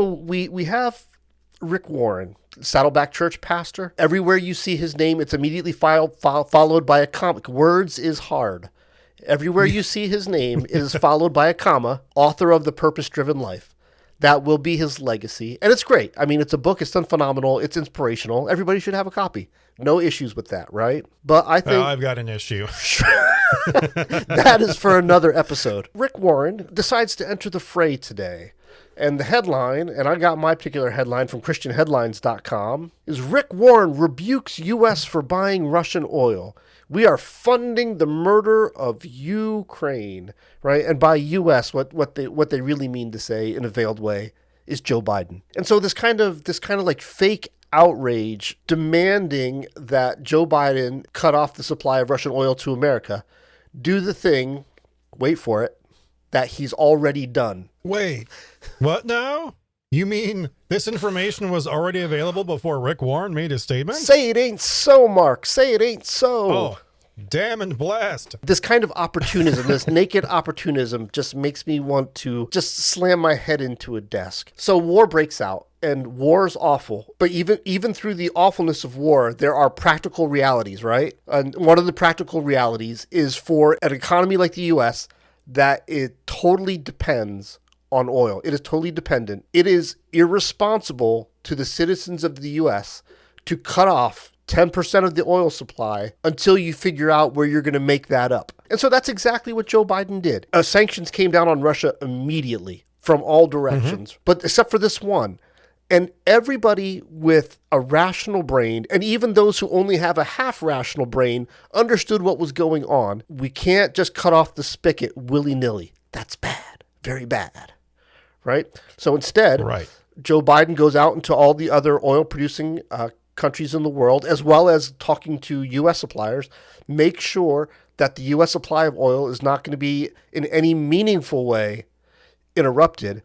We have Rick Warren, Saddleback Church pastor. Everywhere you see his name, it's immediately followed by a comma. Words is hard. Everywhere you see his name, it is followed by a comma, author of The Purpose-Driven Life. That will be his legacy. And it's great. I mean, it's a book. It's done phenomenal. It's inspirational. Everybody should have a copy. No issues with that, right? But I think... I've got an issue. That is for another episode. Rick Warren decides to enter the fray today. And the headline, and I got my particular headline from ChristianHeadlines.com, is Rick Warren rebukes U.S. for buying Russian oil. We are funding the murder of Ukraine, right? And by U.S., what they really mean to say in a veiled way is Joe Biden. And so this kind of like fake outrage demanding that Joe Biden cut off the supply of Russian oil to America, do the thing, wait for it, that he's already done. Wait, what now? You mean this information was already available before Rick Warren made his statement? Say it ain't so, Mark. Say it ain't so. Oh, damn and blast. This kind of opportunism, this naked opportunism just makes me want to just slam my head into a desk. So war breaks out. And war is awful, but even through the awfulness of war, there are practical realities, right? And one of the practical realities is for an economy like the U.S. that it totally depends on oil. It is totally dependent. It is irresponsible to the citizens of the U.S. to cut off 10% of the oil supply until you figure out where you're going to make that up. And so that's exactly what Joe Biden did. Sanctions came down on Russia immediately from all directions, but except for this one. And everybody with a rational brain, and even those who only have a half rational brain, understood what was going on. We can't just cut off the spigot willy-nilly. That's bad. Very bad. Right? So instead, Joe Biden goes out into all the other oil-producing countries in the world, as well as talking to U.S. suppliers, make sure that the U.S. supply of oil is not going to be in any meaningful way interrupted.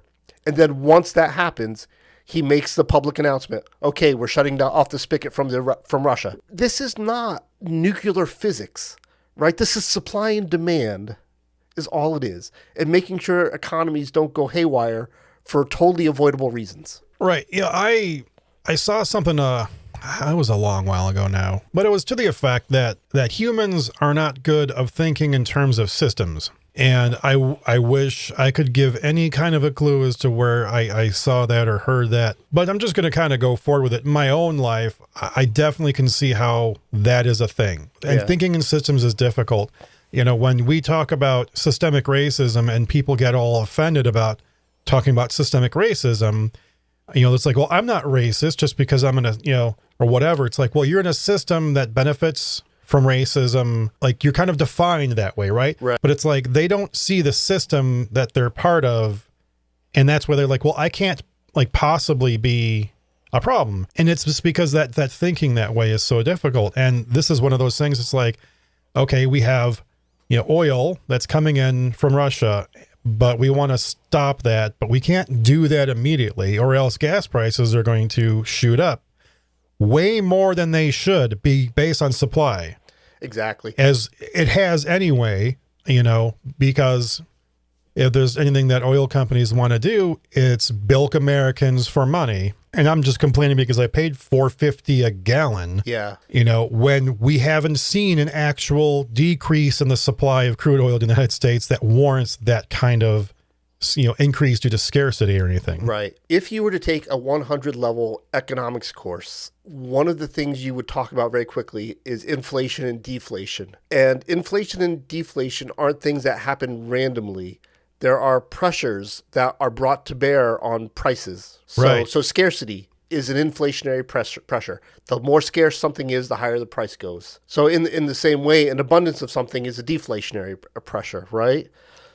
And then once that happens, he makes the public announcement, okay, we're shutting off the spigot from Russia. This is not nuclear physics, right? This is supply and demand is all it is. And making sure economies don't go haywire for totally avoidable reasons. Right. Yeah, I saw something, it was a long while ago now, but it was to the effect that humans are not good of thinking in terms of systems. And I wish I could give any kind of a clue as to where I saw that or heard that. But I'm just going to kind of go forward with it. In my own life, I definitely can see how that is a thing. And thinking in systems is difficult. You know, when we talk about systemic racism and people get all offended about talking about systemic racism, you know, it's like, well, I'm not racist just because I'm in a, you know, or whatever. It's like, well, you're in a system that benefits from racism, like you're kind of defined that way, right? But it's like they don't see the system that they're part of, and that's where they're like, well, I can't like possibly be a problem. And it's just because that thinking that way is so difficult. And this is one of those things. It's like, okay, we have, you know, oil that's coming in from Russia, but we want to stop that, but we can't do that immediately, or else gas prices are going to shoot up way more than they should be based on supply. Exactly. As it has anyway, you know, because if there's anything that oil companies want to do, it's bilk Americans for money. And I'm just complaining because I paid $4.50 a gallon. Yeah. You know, when we haven't seen an actual decrease in the supply of crude oil in the United States that warrants that kind of, you know, increase due to scarcity or anything. Right. If you were to take a 100 level economics course, one of the things you would talk about very quickly is inflation and deflation. And inflation and deflation aren't things that happen randomly. There are pressures that are brought to bear on prices. So scarcity is an inflationary pressure. The more scarce something is, the higher the price goes. So in the same way, an abundance of something is a deflationary pressure, right?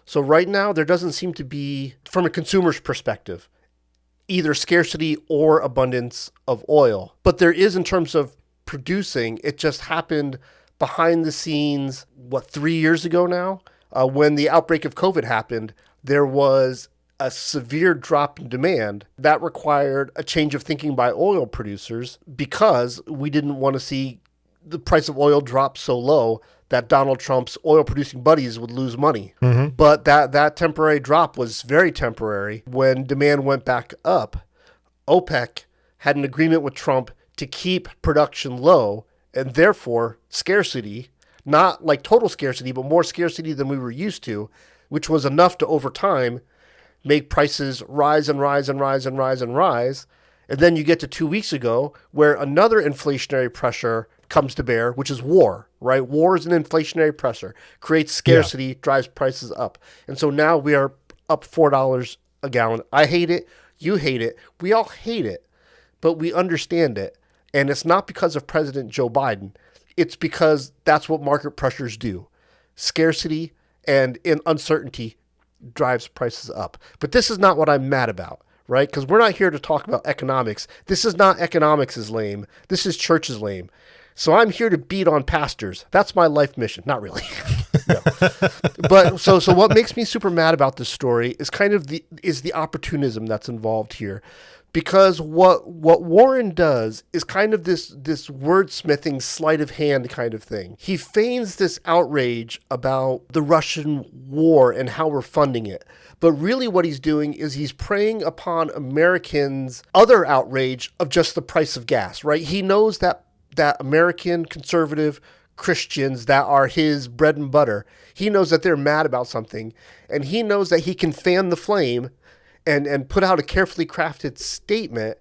So right now, there doesn't seem to be, from a consumer's perspective, either scarcity or abundance of oil. But there is in terms of producing. It just happened behind the scenes, 3 years ago now? When the outbreak of COVID happened, there was a severe drop in demand that required a change of thinking by oil producers because we didn't want to see the price of oil drop so low that Donald Trump's oil-producing buddies would lose money. Mm-hmm. But that temporary drop was very temporary. When demand went back up, OPEC had an agreement with Trump to keep production low and therefore scarcity, not like total scarcity, but more scarcity than we were used to, which was enough to over time make prices rise and rise and rise and rise and rise. And then you get to 2 weeks ago where another inflationary pressure comes to bear, which is war, right? War is an inflationary pressure, creates scarcity, drives prices up. And so now we are up $4 a gallon. I hate it. You hate it. We all hate it, but we understand it. And it's not because of President Joe Biden. It's because that's what market pressures do. Scarcity and uncertainty drives prices up. But this is not what I'm mad about, right? Because we're not here to talk about economics. This is not economics is lame. This is church is lame. So I'm here to beat on pastors. That's my life mission. Not really. No. But so what makes me super mad about this story is kind of the opportunism that's involved here. Because what Warren does is kind of this wordsmithing sleight of hand kind of thing. He feigns this outrage about the Russian war and how we're funding it. But really what he's doing is he's preying upon Americans' other outrage of just the price of gas, right? He knows that American conservative Christians that are his bread and butter, he knows that they're mad about something, and he knows that he can fan the flame and put out a carefully crafted statement.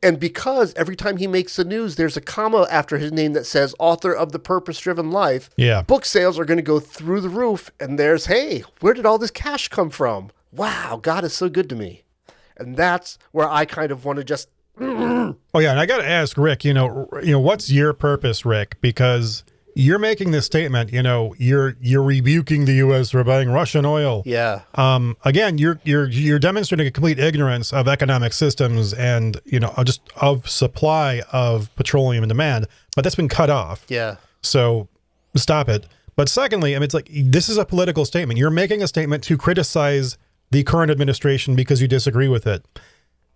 And because every time he makes the news, there's a comma after his name that says author of The Purpose-Driven Life, book sales are going to go through the roof. And there's, hey, where did all this cash come from? Wow, God is so good to me. And that's where I kind of want to just... Oh, yeah, and I got to ask Rick, what's your purpose, Rick? Because you're making this statement, you're rebuking the U.S. for buying Russian oil. Yeah. Again, you're demonstrating a complete ignorance of economic systems and just of supply of petroleum and demand, but that's been cut off. Yeah. So stop it. But secondly, it's like this is a political statement. You're making a statement to criticize the current administration because you disagree with it.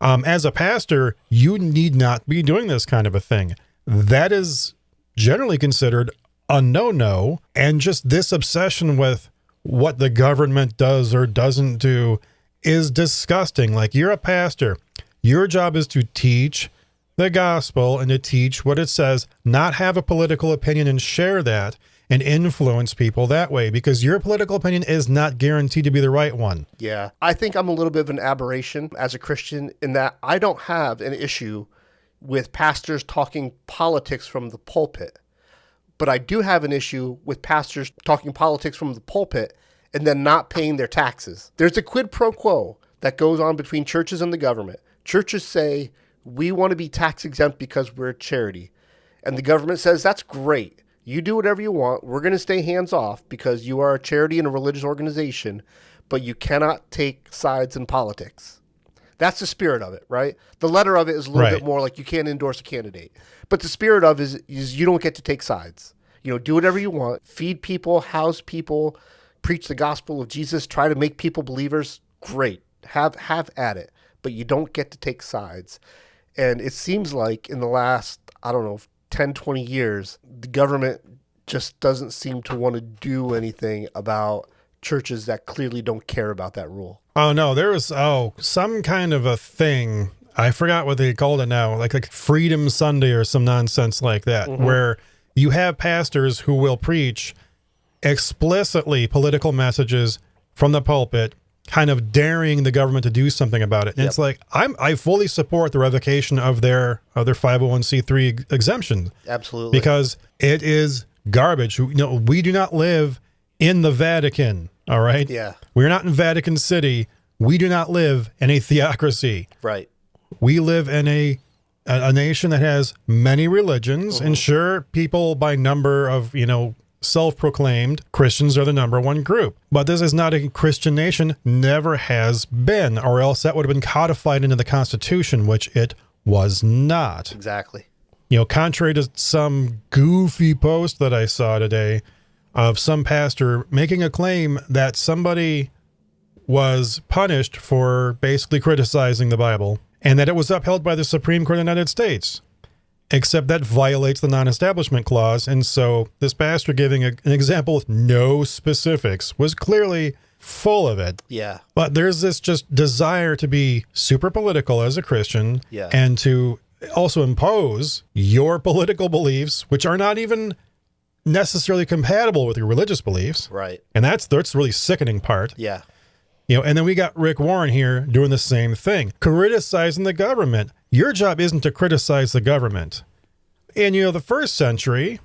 As a pastor, you need not be doing this kind of a thing. That is generally considered a no-no, and just this obsession with what the government does or doesn't do is disgusting. Like, you're a pastor. Your job is to teach the gospel and to teach what it says, not have a political opinion and share that and influence people that way, because your political opinion is not guaranteed to be the right one. Yeah. I think I'm a little bit of an aberration as a Christian in that I don't have an issue with pastors talking politics from the pulpit. But I do have an issue with pastors talking politics from the pulpit and then not paying their taxes. There's a quid pro quo that goes on between churches and the government. Churches say, we want to be tax exempt because we're a charity. And the government says, that's great. You do whatever you want. We're going to stay hands off because you are a charity and a religious organization, but you cannot take sides in politics. That's the spirit of it, right? The letter of it is a little bit more like you can't endorse a candidate. But the spirit of it is you don't get to take sides. Do whatever you want. Feed people, house people, preach the gospel of Jesus, try to make people believers. Great. Have at it. But you don't get to take sides. And it seems like in the last, 10, 20 years, the government just doesn't seem to want to do anything about churches that clearly don't care about that rule. Oh, no, there was, some kind of a thing. I forgot what they called it now, like Freedom Sunday or some nonsense like that, where you have pastors who will preach explicitly political messages from the pulpit, kind of daring the government to do something about it. And it's like, I fully support the revocation of their 501c3 exemption. Absolutely. Because it is garbage. We do not live in the Vatican, all right? Yeah. We're not in Vatican City. We do not live in a theocracy. Right. We live in a nation that has many religions, and sure, people by number of, self-proclaimed Christians are the number one group. But this is not a Christian nation, never has been, or else that would have been codified into the Constitution, which it was not. Exactly. Contrary to some goofy post that I saw today of some pastor making a claim that somebody was punished for basically criticizing the Bible, and that it was upheld by the Supreme Court of the United States. Except that violates the non-establishment clause, and so this pastor giving an example with no specifics was clearly full of it. Yeah. But there's this just desire to be super political as a Christian, Yeah. and to also impose your political beliefs, which are not even necessarily compatible with your religious beliefs. Right. And that's the really sickening part. Yeah. And then we got Rick Warren here doing the same thing, criticizing the government. Your job isn't to criticize the government. In, the first century,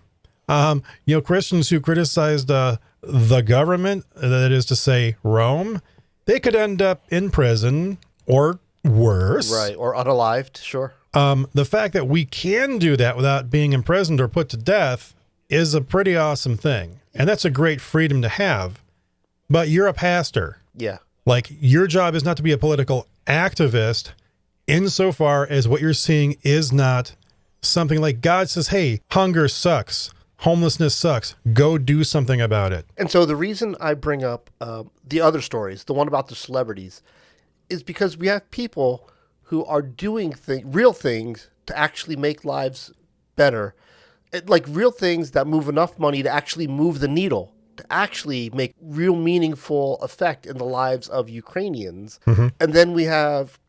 Christians who criticized the government, that is to say, Rome, they could end up in prison or worse. Right. Or unalived. Sure. The fact that we can do that without being imprisoned or put to death is a pretty awesome thing. And that's a great freedom to have. But you're a pastor. Yeah. Like, your job is not to be a political activist insofar as what you're seeing is not something like God says, hey, hunger sucks. Homelessness sucks. Go do something about it. And so the reason I bring up the other stories, the one about the celebrities, is because we have people who are doing real things to actually make lives better. Like real things that move enough money to actually move the needle, to actually make real meaningful effect in the lives of Ukrainians. Mm-hmm. And then we have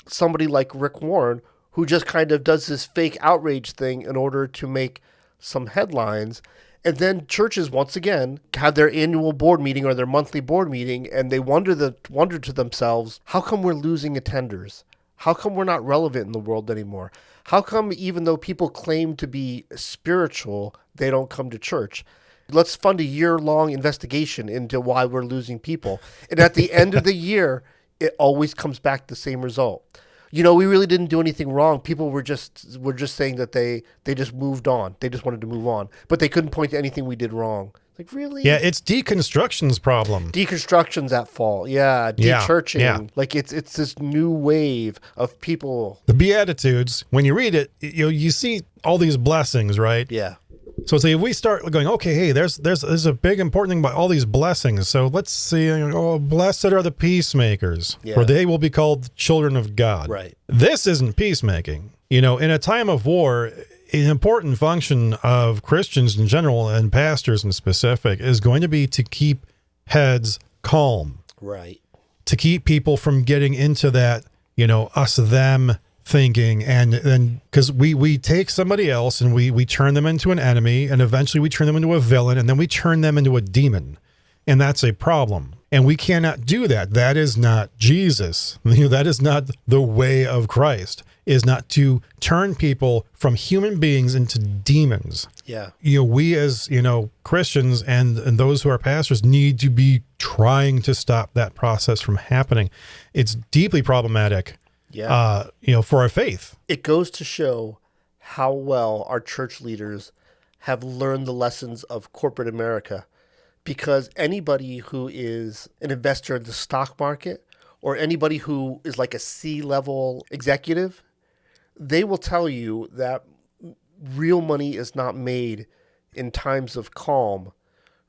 somebody like Rick Warren who just kind of does this fake outrage thing in order to make some headlines. And then churches, once again, have their annual board meeting or their monthly board meeting, and they wonder to themselves, how come we're losing attenders? How come we're not relevant in the world anymore? How come even though people claim to be spiritual, they don't come to church? Let's fund a year-long investigation into why we're losing people. And at the end of the year, it always comes back the same result. We really didn't do anything wrong. People were just saying that they just moved on. They just wanted to move on. But they couldn't point to anything we did wrong. Like, really? Yeah, it's deconstruction's problem. Deconstruction's at fault. Yeah, de-churching. Yeah. Like, it's this new wave of people. The Beatitudes, when you read it, you see all these blessings, right? Yeah. So if we start going, okay, hey, there's a big important thing about all these blessings. So let's see, blessed are the peacemakers, for they will be called children of God. Right. This isn't peacemaking. In a time of war, an important function of Christians in general and pastors in specific is going to be to keep heads calm. Right. To keep people from getting into that, us, them thinking, and then because we take somebody else and we turn them into an enemy, and eventually we turn them into a villain, and then we turn them into a demon, and that's a problem. And we cannot do that. That is not Jesus. That is not the way of Christ, is not to turn people from human beings into demons. Yeah. We as, Christians and those who are pastors need to be trying to stop that process from happening. It's deeply problematic. Yeah. For our faith. It goes to show how well our church leaders have learned the lessons of corporate America, because anybody who is an investor in the stock market or anybody who is like a C-level executive, they will tell you that real money is not made in times of calm.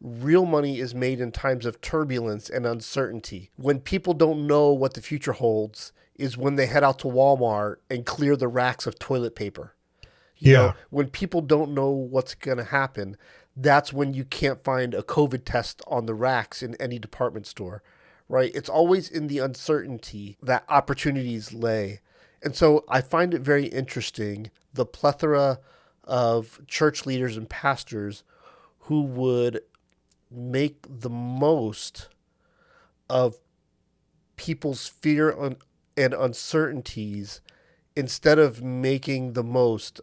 Real money is made in times of turbulence and uncertainty. When people don't know what the future holds is when they head out to Walmart and clear the racks of toilet paper. You know, when people don't know what's going to happen, that's when you can't find a COVID test on the racks in any department store, right? It's always in the uncertainty that opportunities lay. And so I find it very interesting, the plethora of church leaders and pastors who would make the most of people's fear and uncertainties instead of making the most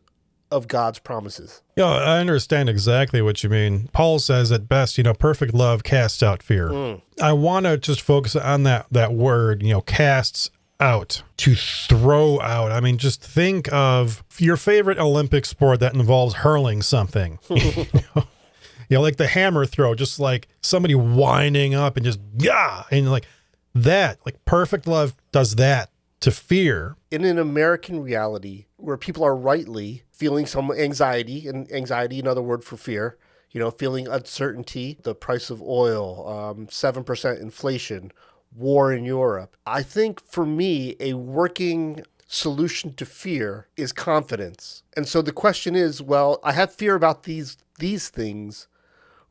of God's promises. Yeah, I understand exactly what you mean. Paul says at best, perfect love casts out fear. I want to just focus on that word, casts out, to throw out. I mean, just think of your favorite Olympic sport that involves hurling something. Like the hammer throw, just like somebody winding up and just, and like that, like perfect love does that to fear. In an American reality where people are rightly feeling some anxiety, and anxiety, another word for fear, feeling uncertainty, the price of oil, 7% inflation, war in Europe. I think for me, a working solution to fear is confidence. And so the question is, well, I have fear about these things.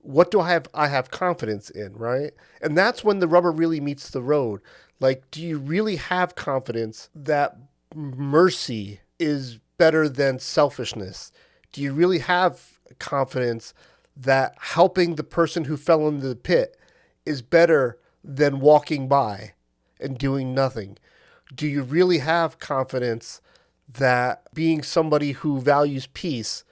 What do I have confidence in, right? And that's when the rubber really meets the road. Like, do you really have confidence that mercy is better than selfishness? Do you really have confidence that helping the person who fell into the pit is better than walking by and doing nothing? Do you really have confidence that being somebody who values peace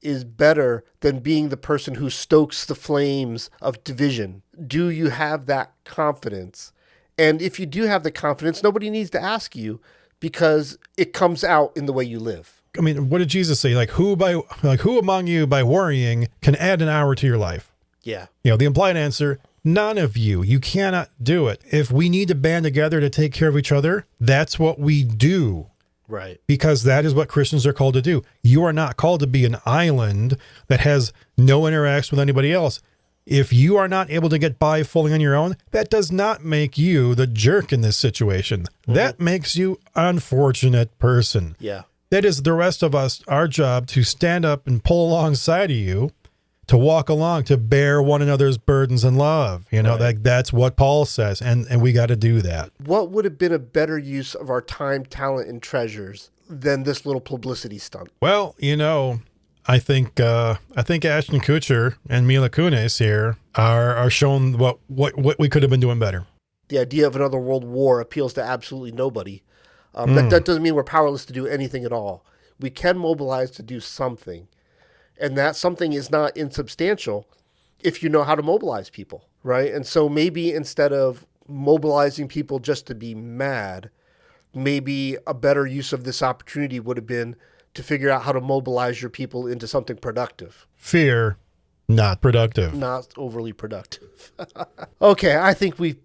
is better than being the person who stokes the flames of division? Do you have that confidence? And if you do have the confidence, nobody needs to ask you because it comes out in the way you live. I mean, what did Jesus say? Who among you by worrying can add an hour to your life? Yeah. The implied answer, none of you. You cannot do it. If we need to band together to take care of each other, that's what we do. Right. Because that is what Christians are called to do. You are not called to be an island that has no interaction with anybody else. If you are not able to get by fully on your own, that does not make you the jerk in this situation. Mm-hmm. That makes you an unfortunate person. Yeah. That is the rest of us, our job to stand up and pull alongside of you, to walk along, to bear one another's burdens in love. Right. That's what Paul says, and we got to do that. What would have been a better use of our time, talent, and treasures than this little publicity stunt? Well, I think Ashton Kutcher and Mila Kunis here are showing what we could have been doing better. The idea of another world war appeals to absolutely nobody. That doesn't mean we're powerless to do anything at all. We can mobilize to do something. And that something is not insubstantial if you know how to mobilize people, right? And so maybe instead of mobilizing people just to be mad, maybe a better use of this opportunity would have been to figure out how to mobilize your people into something productive. Fear, not productive. Not overly productive. Okay, I think we've